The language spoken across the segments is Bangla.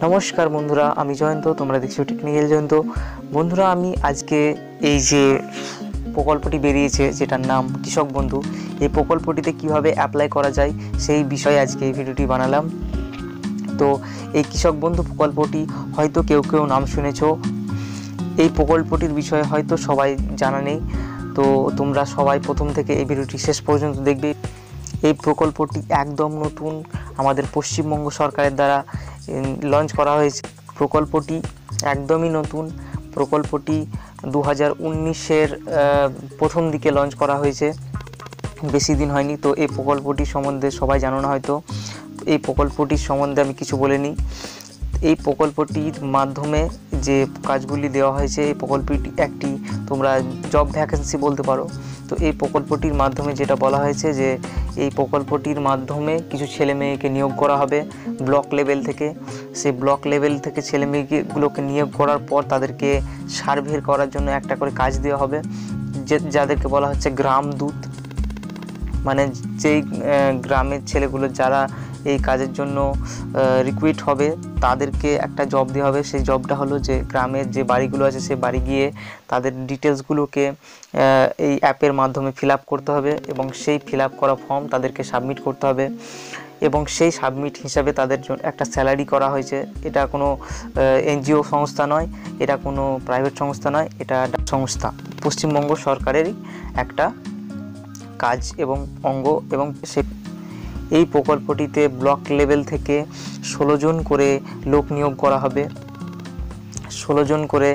নমস্কার বন্ধুরা, আমি জয়ন্ত, তোমরা দেখছো টেকনিক্যাল জয়ন্ত। বন্ধুরা, আমি আজকে এই যে প্রকল্পটি বেরিয়েছে যেটার নাম কৃষক বন্ধু, এই প্রকল্পটিতে কিভাবে অ্যাপ্লাই করা যায় সেই বিষয়ে আজকে এই ভিডিওটি বানালাম। তো এই কৃষক বন্ধু প্রকল্পটি হয়তো কেউ কেউ নাম শুনেছো, এই প্রকল্পটির বিষয়ে হয়তো সবাই জানা নেই। তো তোমরা সবাই প্রথম থেকে এই ভিডিওটি শেষ পর্যন্ত দেখবে। এই প্রকল্পটি একদম নতুন, আমাদের পশ্চিমবঙ্গ সরকারের দ্বারা লঞ্চ করা হয়েছে। প্রকল্পটি একদমই নতুন, প্রকল্পটি 2019-এর প্রথম দিকে লঞ্চ করা হয়েছে, বেশি দিন হয়নি। তো এই প্রকল্পটি সম্বন্ধে সবাই জানো না হয়তো, এই প্রকল্পটির সম্বন্ধে আমি কিছু বলে নিই। এই প্রকল্পটির মাধ্যমে যে কাজগুলি দেওয়া হয়েছে, এই প্রকল্পটি একটি তোমরা জব ভ্যাকেন্সি বলতে পারো। তো এই প্রকল্পটির মাধ্যমে যেটা বলা হয়েছে যে এই প্রকল্পটির মাধ্যমে কিছু ছেলে মেয়েকে নিয়োগ করা হবে ব্লক লেভেল থেকে। সেই ব্লক লেভেল থেকে ছেলে মেয়েগুলোকে নিয়োগ করার পর তাদেরকে সার্ভে করার জন্য একটা করে কাজ দেওয়া হবে, যাদেরকে বলা হচ্ছে গ্রাম দূত। মানে যেই গ্রামের ছেলেগুলো যারা এই কাজের জন্য রিক্রুইট হবে তাদেরকে একটা জব দেওয়া হবে। সেই জবটা হলো যে গ্রামের যে বাড়িগুলো আছে সেই বাড়ি গিয়ে তাদের ডিটেলসগুলোকে এই অ্যাপের মাধ্যমে ফিল আপ করতে হবে এবং সেই ফিল আপ করা ফর্ম তাদেরকে সাবমিট করতে হবে এবং সেই সাবমিট হিসাবে তাদের জন্য একটা স্যালারি করা হয়েছে। এটা কোনো এনজিও সংস্থা নয়, এটা কোনো প্রাইভেট সংস্থা নয়, এটা সংস্থা পশ্চিমবঙ্গ সরকারেরই একটা কাজ এবং অঙ্গ। এবং এই প্রকল্পটিতে ব্লক লেভেল থেকে 16 জন করে লোক নিয়োগ করা হবে, 16 জন করে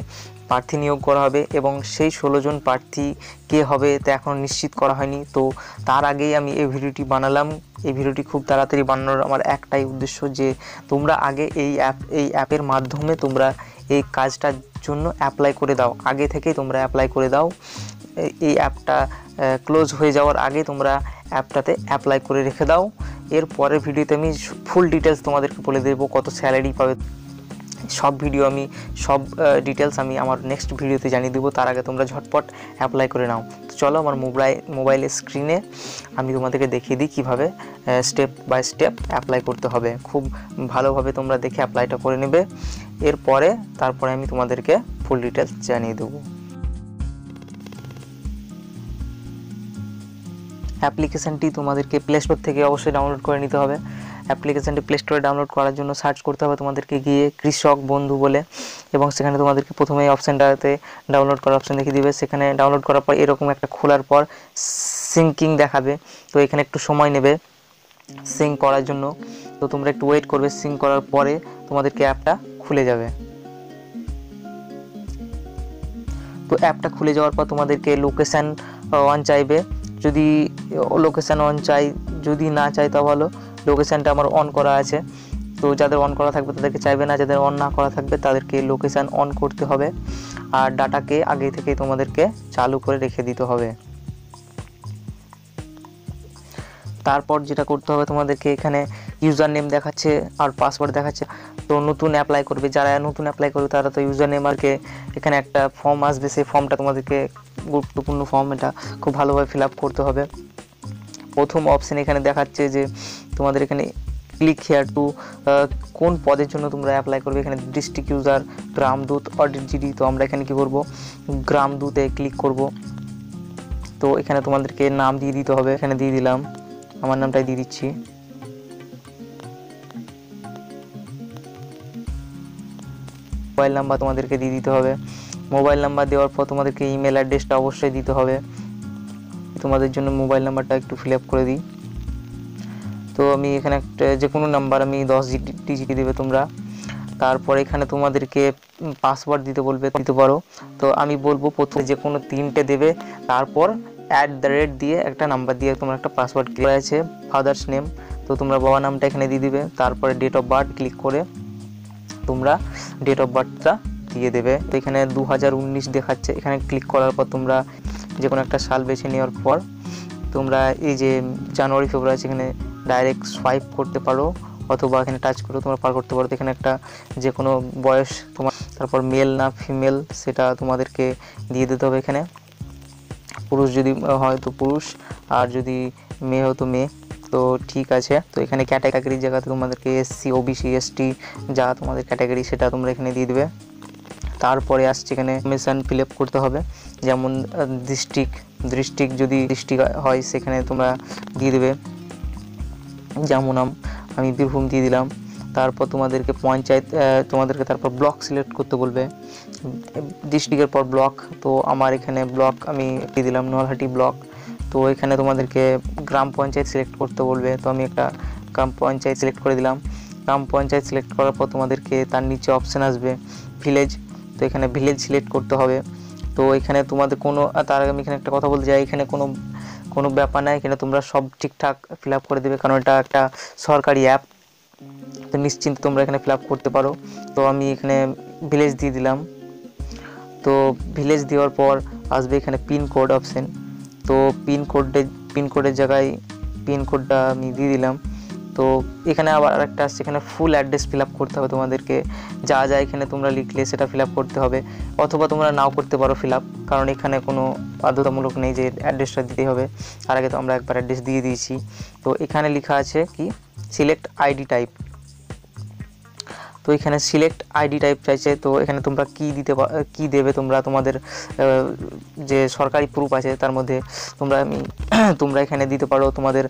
প্রার্থী নিয়োগ করা হবে এবং সেই 16 জন প্রার্থী কে হবে তা এখন নিশ্চিত করা হয়নি। তো তার আগেই আমি এই ভিডিওটি বানালাম। এই ভিডিওটি খুব তাড়াতাড়ি বানানোর আমার একটাই উদ্দেশ্য যে তোমরা আগে এই অ্যাপের মাধ্যমে তোমরা এই কাজটার জন্য অ্যাপ্লাই করে দাও, আগে থেকেই তোমরা অ্যাপ্লাই করে দাও। এই অ্যাপটা ক্লোজ হয়ে যাওয়ার আগে তোমরা অ্যাপটাতে অ্যাপ্লাই করে রেখে দাও। এর পরের ভিডিওতে আমি ফুল ডিটেলস তোমাদেরকে বলে দেবো, কত স্যালারি পাবে, সব ডিটেলস আমি আমার নেক্সট ভিডিওতে জানিয়ে দেবো। তার আগে তোমরা ঝটপট অ্যাপ্লাই করে নাও। তো চলো আমার মোবাইলের স্ক্রিনে আমি তোমাদেরকে দেখিয়ে দিই কীভাবে স্টেপ বাই স্টেপ অ্যাপ্লাই করতে হবে। খুব ভালোভাবে তোমরা দেখে অ্যাপ্লাইটা করে নেবে। তারপরে আমি তোমাদেরকে ফুল ডিটেলস জানিয়ে দেবো। অ্যাপ্লিকেশানটি তোমাদেরকে প্লে স্টোর থেকে অবশ্যই ডাউনলোড করে নিতে হবে। অ্যাপ্লিকেশানটি প্লে স্টোরে ডাউনলোড করার জন্য সার্চ করতে হবে তোমাদেরকে গিয়ে কৃষক বন্ধু বলে, এবং সেখানে তোমাদেরকে প্রথমে অপশানটাতে ডাউনলোড করার অপশান দেখিয়ে দিবে। সেখানে ডাউনলোড করার পর এরকম একটা খোলার পর সিঙ্কিং দেখাবে। তো এখানে একটু সময় নেবে সিঙ্ক করার জন্য, তো তোমরা একটু ওয়েট করবে। সিঙ্ক করার পরে তোমাদেরকে অ্যাপটা খুলে যাবে। তো অ্যাপটা খুলে যাওয়ার পর তোমাদেরকে লোকেশান অন চাইবে। যদি লোকেশান অন চাই, যদি না চাই তা ভালো। লোকেশানটা আমার অন করা আছে, তো যাদের অন করা থাকবে তাদেরকে চাইবে না, যাদের অন না করা থাকবে তাদেরকে লোকেশান অন করতে হবে। আর ডাটাকে আগে থেকেই তোমাদেরকে চালু করে রেখে দিতে হবে। তারপর যেটা করতে হবে তোমাদেরকে, এখানে ইউজার নেম দেখাচ্ছে আর পাসওয়ার্ড দেখাচ্ছে। তো নতুন অ্যাপ্লাই করবে, যারা নতুন অ্যাপ্লাই করবে তারা তো ইউজার নেম আরকে এখানে একটা ফর্ম আসবে, সেই ফর্মটা তোমাদেরকে গুরুত্বপূর্ণ ফর্ম, এটা খুব ভালোভাবে ফিল আপ করতে হবে। প্রথম অপশান এখানে দেখাচ্ছে যে তোমাদের এখানে ক্লিক হেয়ার টু, কোন পদের জন্য তোমরা অ্যাপ্লাই করবে। এখানে ডিস্ট্রিক্ট ইউজার, গ্রাম দূত, অডিট জিডি। তো আমরা এখানে কি করব, গ্রাম দূতে ক্লিক করব। তো এখানে তোমাদেরকে নাম দিয়ে দিতে হবে, এখানে দিয়ে দিলাম, আমার নামটাই দিয়ে দিচ্ছি। মোবাইল নাম্বার তোমাদেরকে দিয়ে দিতে হবে। মোবাইল নাম্বার দেওয়ার পর তোমাদেরকে ইমেল অ্যাড্রেসটা অবশ্যই দিতে হবে। তোমাদের জন্য মোবাইল নাম্বারটা একটু ফিল আপ করে দিই। তো আমি এখানে একটা যে কোনো নাম্বার আমি 10 ডিজিট দেবে তোমরা। তারপর এখানে তোমাদেরকে পাসওয়ার্ড দিতে পারো। তো আমি বলবো প্রথমে যে কোনো 3টে দেবে, তারপর @ দিয়ে একটা নাম্বার দিয়ে তোমরা একটা পাসওয়ার্ড ক্লিক আছে। ফাদার্স নেম, তো তোমরা বাবার নামটা এখানে দিয়ে দিবে। তারপরে ডেট অফ বার্থ ক্লিক করে তোমরা ডেট অফ বার্থটা দিয়ে দেবে। তো এখানে 2019 দেখাচ্ছে, এখানে ক্লিক করার পর তোমরা যে কোনো একটা সাল বেছে নেওয়ার পর তোমরা এই যে জানুয়ারি ফেব্রুয়ারি সেখানে ডাইরেক্ট সোয়াইপ করতে পারো, অথবা এখানে টাচ করে তোমরা পার করতে পারো। তো এখানে একটা যে কোনো বয়স তোমার, তারপর মেল না ফিমেল সেটা তোমাদেরকে দিয়ে দিতে হবে। এখানে পুরুষ যদি হয় তো পুরুষ, আর যদি মেয়ে হয় তো মেয়ে। তো ঠিক আছে। তো এখানে ক্যাটাগরির জায়গাতে তোমাদেরকে এসসি, ওবিসি, এসটি যা তোমাদের ক্যাটাগরি সেটা তোমরা এখানে দিয়ে দেবে। তারপরে আসছে এখানে ইনফরমেশান ফিল আপ করতে হবে, যেমন ডিস্ট্রিক্ট যদি ডিস্ট্রিক্ট হয় সেখানে তোমরা দিয়ে দেবে, যেমন আমি বীরভূম দিয়ে দিলাম। তারপর তোমাদেরকে পঞ্চায়েত, তোমাদেরকে তারপর ব্লক সিলেক্ট করতে বলবে, ডিস্ট্রিক্টের পর ব্লক। তো আমার এখানে ব্লক আমি দিয়ে দিলাম নলহাটি ব্লক। তো এখানে তোমাদেরকে গ্রাম পঞ্চায়েত সিলেক্ট করতে বলবে, তো আমি একটা গ্রাম পঞ্চায়েত সিলেক্ট করে দিলাম। গ্রাম পঞ্চায়েত সিলেক্ট করার পর তোমাদেরকে তার নিচে অপশান আসবে ভিলেজ, তো এখানে ভিলেজ সিলেক্ট করতে হবে। তো এখানে তোমাদের কোনো, তার আগে আমি এখানে একটা কথা বলতে চাই, এখানে কোনো ব্যাপার নাই, এখানে তোমরা সব ঠিকঠাক ফিল আপ করে দেবে, কারণ এটা একটা সরকারি অ্যাপ, তো নিশ্চিন্তে তোমরা এখানে ফিল আপ করতে পারো। তো আমি এখানে ভিলেজ দিয়ে দিলাম। তো ভিলেজ দেওয়ার পর আসবে এখানে পিনকোড অপশান। তো পিনকোডের জায়গায় পিনকোডটা আমি দিয়ে দিলাম। তো এখানে আবার আরেকটা আসছে, এখানে ফুল অ্যাড্রেস ফিল আপ করতে হবে তোমাদেরকে, যা এখানে তোমরা লিখলে সেটা ফিল আপ করতে হবে, অথবা তোমরা নাও করতে পারো ফিল আপ, কারণ এখানে কোনো বাধ্যতামূলক নেই যে অ্যাড্রেসটা দিতে হবে। তার আগে তো আমরা একবার অ্যাড্রেস দিয়ে দিয়েছি। তো এখানে লেখা আছে কি সিলেক্ট আইডি টাইপ। তো এখানে সিলেক্ট আইডি টাইপ চাইছে, তো এখানে তোমরা কি দেবে, তোমাদের যে সরকারি প্রুফ আছে তার মধ্যে তোমরা এখানে দিতে পারো তোমাদের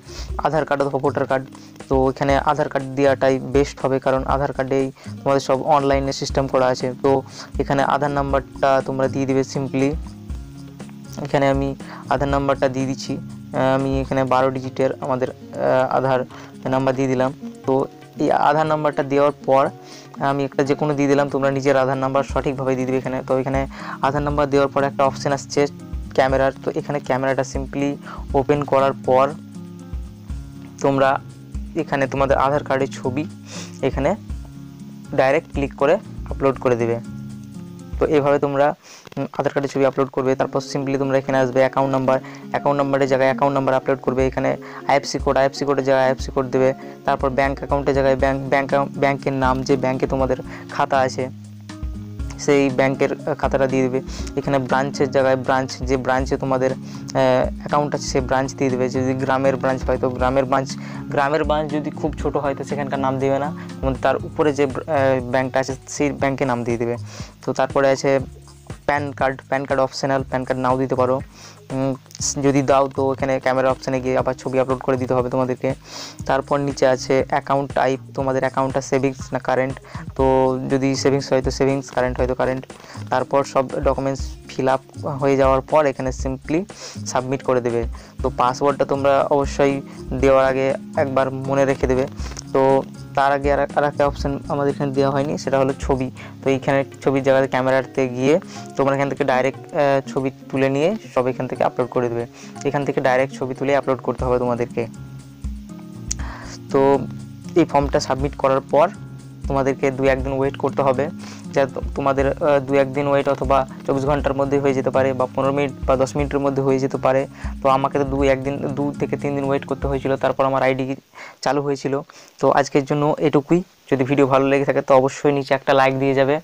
আধার কার্ড অথবা ভোটার কার্ড। তো এখানে আধার কার্ড দেওয়াটাই বেস্ট হবে, কারণ আধার কার্ডেই তোমাদের সব অনলাইনে সিস্টেম করা আছে। তো এখানে আধার নাম্বারটা তোমরা দিয়ে দিবে সিম্পলি। এখানে আমি আধার নাম্বারটা দিয়ে দিচ্ছি, আমি এখানে 12 ডিজিটের আমাদের আধার নাম্বার দিয়ে দিলাম। তো এই আধার নাম্বারটা দেওয়ার পর আমি একটা যে কোনো দিয়ে দিলাম, তোমরা নিজের আধার নাম্বার সঠিকভাবে দিয়ে দেবে এখানে। তো এখানে আধার নাম্বার দেওয়ার পর একটা অপশান আসছে ক্যামেরার, তো এখানে ক্যামেরাটা সিম্পলি ওপেন করার পর তোমরা এখানে তোমাদের আধার কার্ডের ছবি এখানে ডাইরেক্ট ক্লিক করে আপলোড করে দেবে। তো এইভাবে তোমরা আধার কার্ডের ছবি আপলোড করবে। তারপর সিম্পলি তোমরা এখানে আসবে অ্যাকাউন্ট নাম্বারের জায়গায় অ্যাকাউন্ট নাম্বার আপলোড করবে, এখানে আইএফসি কোডের জায়গায় আইএফসি কোড দেবে। তারপর ব্যাঙ্ক অ্যাকাউন্টের জায়গায় ব্যাংকের নাম, যে ব্যাংকে তোমাদের খাতা আছে সেই ব্যাংকের খাতাটা দিয়ে দেবে। এখানে ব্রাঞ্চের জায়গায় যে ব্রাঞ্চে তোমাদের অ্যাকাউন্ট আছে সেই ব্রাঞ্চ দিয়ে দেবে। যদি গ্রামের ব্রাঞ্চ হয় তো গ্রামের ব্রাঞ্চ যদি খুব ছোট হয় তো সেখানকার নাম দেবে না, তার উপরে যে ব্যাংকটা আছে সেই ব্যাংকে নাম দিয়ে দেবে। তো তারপরে আছে PAN card optional, PAN card নাও দিতে পারো, যদি দাও তো এখানে ক্যামেরা অপশানে গিয়ে আবার ছবি আপলোড করে দিতে হবে তোমাদেরকে। তারপর নিচে আছে অ্যাকাউন্ট টাইপ, তোমাদের অ্যাকাউন্টটা সেভিংস না কারেন্ট, তো যদি সেভিংস হয় তো সেভিংস, কারেন্ট হয় তো কারেন্ট। তারপর সব ডকুমেন্টস ফিল আপ হয়ে যাওয়ার পর এখানে সিম্পলি সাবমিট করে দেবে। তো পাসওয়ার্ডটা তোমরা অবশ্যই দেওয়ার আগে একবার মনে রেখে দেবে। তো তার আগে আর একটা অপশান আমাদের এখানে দেওয়া হয়নি, সেটা হলো ছবি। তো এইখানে ছবির জায়গাতে ক্যামেরাতে গিয়ে তোমরা এখান থেকে ডাইরেক্ট ছবি তুলে নিয়ে সব এখান থেকে আপলোড করে দেবে। এখান থেকে ডাইরেক্ট ছবি তুলে আপলোড করতে হবে তোমাদেরকে। তো এই ফর্মটা সাবমিট করার পর তোমাদেরকে 2-1 দিন ওয়েট করতে হবে, যা তোমাদের 2-1 দিন ওয়েট অথবা 24 ঘন্টার মধ্যে হয়ে যেতে পারে, বা 15 মিনিট বা 10 মিনিটের মধ্যে হয়ে যেতে পারে। তো আমাকে তো 2 থেকে 3 দিন ওয়েট করতে হয়েছিল, তারপর আমার আইডি চালু হয়েছিল। তো আজকের জন্য এটুকুই। যদি ভিডিও ভালো লেগে থাকে তো অবশ্যই নিচে একটা লাইক দিয়ে যাবে,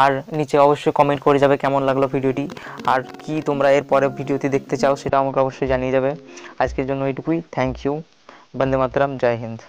আর নিচে অবশ্যই কমেন্ট করে যাবে কেমন লাগলো ভিডিওটি, আর কি তোমরা এর পরে ভিডিওটি দেখতে চাও সেটা আমাকে অবশ্যই জানিয়ে যাবে। আজকের জন্য এটুকুই। Thank you. বন্দে মাতরম। জয় হিন্দ।